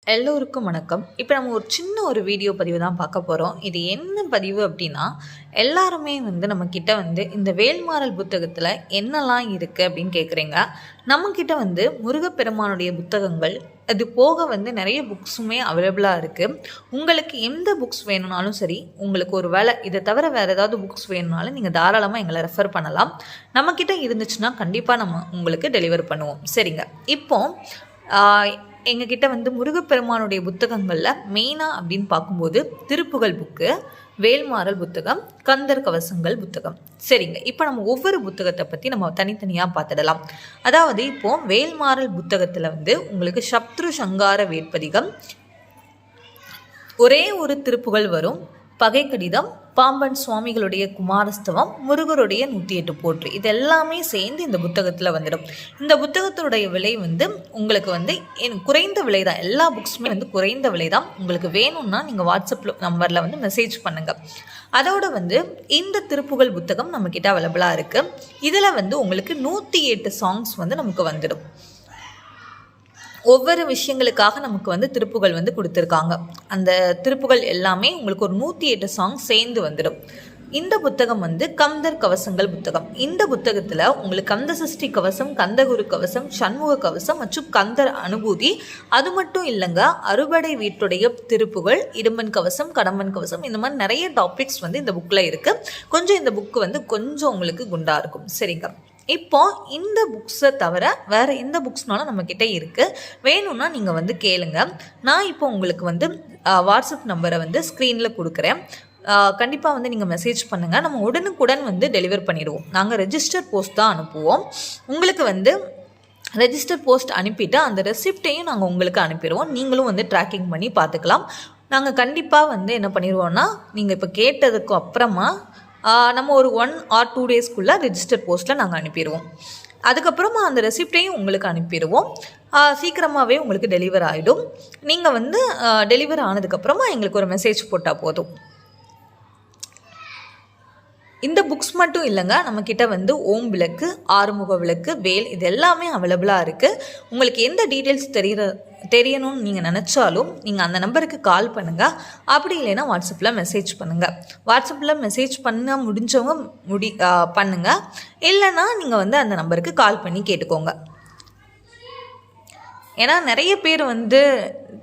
எல்லோருக்கும் வணக்கம். இப்போ நம்ம ஒரு சின்ன வீடியோ பதிவு தான் பார்க்க போகிறோம். இது என்ன பதிவு அப்படின்னா, எல்லாருமே நம்மக்கிட்ட இந்த வேல்மாறல் புத்தகத்தில் என்னெல்லாம் இருக்குது அப்படின்னு கேட்குறீங்க. நம்மக்கிட்ட முருகப்பெருமானுடைய புத்தகங்கள், அது போக நிறைய புக்ஸுமே அவைலபிளாக இருக்குது. உங்களுக்கு எந்த புக்ஸ் வேணும்னாலும் சரி, உங்களுக்கு ஒரு வேளை இதை தவிர வேறு ஏதாவது புக்ஸ் வேணும்னாலும் நீங்கள் தாராளமாக எங்களை ரெஃபர் பண்ணலாம். நம்மக்கிட்ட இருந்துச்சுன்னா கண்டிப்பாக நம்ம உங்களுக்கு டெலிவர் பண்ணுவோம். சரிங்க. இப்போ எங்ககிட்ட முருகப்பெருமானுடைய புத்தகங்களில் மெயினாக அப்படின்னு பார்க்கும்போது திருப்புகழ் புக்கு, வேல்மாறல் புத்தகம், கந்தர் கவசங்கள் புத்தகம். சரிங்க. இப்போ நம்ம ஒவ்வொரு புத்தகத்தை பற்றி நம்ம தனித்தனியாக பார்த்துடலாம். அதாவது இப்போது வேல்மாறல் புத்தகத்தில் உங்களுக்கு சத்ரு சங்கார வேட்பதிகம், ஒரே ஒரு திருப்புகழ் வரும், பகை கடிதம், பாம்பன் சுவாமிகளுடைய குமாரஸ்தவம், முருகருடைய 108 போற்று, இது எல்லாமே சேர்ந்து இந்த புத்தகத்தில் வந்துடும். இந்த புத்தகத்துடைய விலை உங்களுக்கு குறைந்த விலை தான். எல்லா புக்ஸுமே குறைந்த விலை தான். உங்களுக்கு வேணும்னா நீங்கள் வாட்ஸ்அப் நம்பரில் மெசேஜ் பண்ணுங்கள். அதோட இந்த திருப்புகழ் புத்தகம் நம்மக்கிட்ட அவைலபிளாக இருக்குது. இதில் உங்களுக்கு 108 சாங்ஸ் நமக்கு வந்துடும். ஒவ்வொரு விஷயங்களுக்காக நமக்கு திருப்புகள் கொடுத்துருக்காங்க. அந்த திருப்புகள் எல்லாமே உங்களுக்கு ஒரு 108 சாங் சேர்ந்து வந்துடும். இந்த புத்தகம் கந்தர் கவசங்கள் புத்தகம். இந்த புத்தகத்தில் உங்களுக்கு கந்த சஷ்டி கவசம், கந்தகுரு கவசம், சண்முக கவசம் மற்றும் கந்தர் அனுபூதி, அது மட்டும் இல்லைங்க, அறுபடை வீட்டுடைய திருப்புகள், இடும்பன் கவசம், கடம்பன் கவசம், இந்த மாதிரி நிறைய டாபிக்ஸ் இந்த புக்கில் இருக்குது. கொஞ்சம் இந்த புக்கு கொஞ்சம் உங்களுக்கு குண்டாக இருக்கும். சரிங்க. இப்போ இந்த புக்ஸை தவிர வேறு எந்த புக்ஸ்னாலும் நம்மக்கிட்ட இருக்குது. வேணும்னா நீங்கள் கேளுங்க. நான் இப்போ உங்களுக்கு வாட்ஸ்அப் நம்பரை ஸ்க்ரீனில் கொடுக்குறேன். கண்டிப்பாக நீங்கள் மெசேஜ் பண்ணுங்கள். நம்ம உடனுக்குடன் டெலிவர் பண்ணிடுவோம். நாங்கள் ரெஜிஸ்டர் போஸ்ட் தான் அனுப்புவோம். உங்களுக்கு ரெஜிஸ்டர் போஸ்ட் அனுப்பிட்டு அந்த ரெசிப்டையும் நாங்கள் உங்களுக்கு அனுப்பிடுவோம். நீங்களும் ட்ராக்கிங் பண்ணி பார்த்துக்கலாம். நாங்கள் கண்டிப்பாக என்ன பண்ணிடுவோம்னா, நீங்கள் இப்போ கேட்டதுக்கு அப்புறமா நம்ம ஒரு 1 or 2 டேஸ்க்குள்ளே ரெஜிஸ்டர் போஸ்ட்டில் நாங்கள் அனுப்பிடுவோம். அதுக்கப்புறமா அந்த ரெசிப்டையும் உங்களுக்கு அனுப்பிடுவோம். சீக்கிரமாகவே உங்களுக்கு டெலிவர் ஆகிடும். நீங்கள் டெலிவர் ஆனதுக்கப்புறமா எங்களுக்கு ஒரு மெசேஜ் போட்டால் போதும். இந்த புக்ஸ் மட்டும் இல்லைங்க, நம்மக்கிட்ட ஓம் விளக்கு, ஆறுமுக விளக்கு, வேல், இது எல்லாமே அவைலபிளாக இருக்குது. உங்களுக்கு எந்த டீட்டெயில்ஸ் தெரியணும்னு நீங்கள் நினச்சாலும் நீங்கள் அந்த நம்பருக்கு கால் பண்ணுங்கள். அப்படி இல்லைன்னா வாட்ஸ்அப்பில் மெசேஜ் பண்ணுங்கள். வாட்ஸ்அப்பில் மெசேஜ் பண்ண முடிஞ்சவங்க பண்ணுங்கள். இல்லைன்னா நீங்கள் அந்த நம்பருக்கு கால் பண்ணி கேட்டுக்கோங்க. ஏன்னா நிறைய பேர்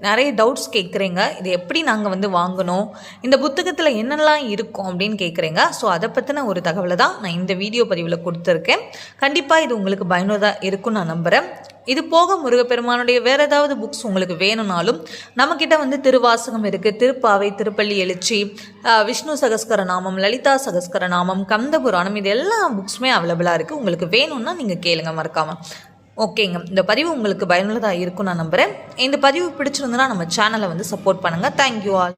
நிறைய டவுட்ஸ் கேட்குறீங்க. இது எப்படி நாங்கள் வாங்கணும், இந்த புத்தகத்தில் என்னெல்லாம் இருக்கும் அப்படின்னு கேட்குறீங்க. ஸோ அதை பற்றின ஒரு தகவலை தான் நான் இந்த வீடியோ பதிவில் கொடுத்துருக்கேன். கண்டிப்பாக இது உங்களுக்கு பயனுள்ளதாக இருக்கும்னு நான் நம்புகிறேன். இது போக முருகப்பெருமானுடைய வேறு ஏதாவது புக்ஸ் உங்களுக்கு வேணும்னாலும் நம்மக்கிட்ட திருவாசகம் இருக்குது, திருப்பாவை, திருப்பள்ளி எழுச்சி, விஷ்ணு சகஸ்கரநாமம், லலிதா சகஸ்கரநாமம், கந்த புராணம், இது எல்லா புக்ஸுமே அவைலபிளாக இருக்குது. உங்களுக்கு வேணும்னா நீங்கள் கேளுங்க மறக்காமல். ஓகேங்க. இந்த பதிவு உங்களுக்கு பயனுள்ளதாக இருக்கும்னு நான் நம்புகிறேன். இந்த பதிவு பிடிச்சிருந்துன்னா நம்ம சேனலை சப்போர்ட் பண்ணுங்கள். Thank you all.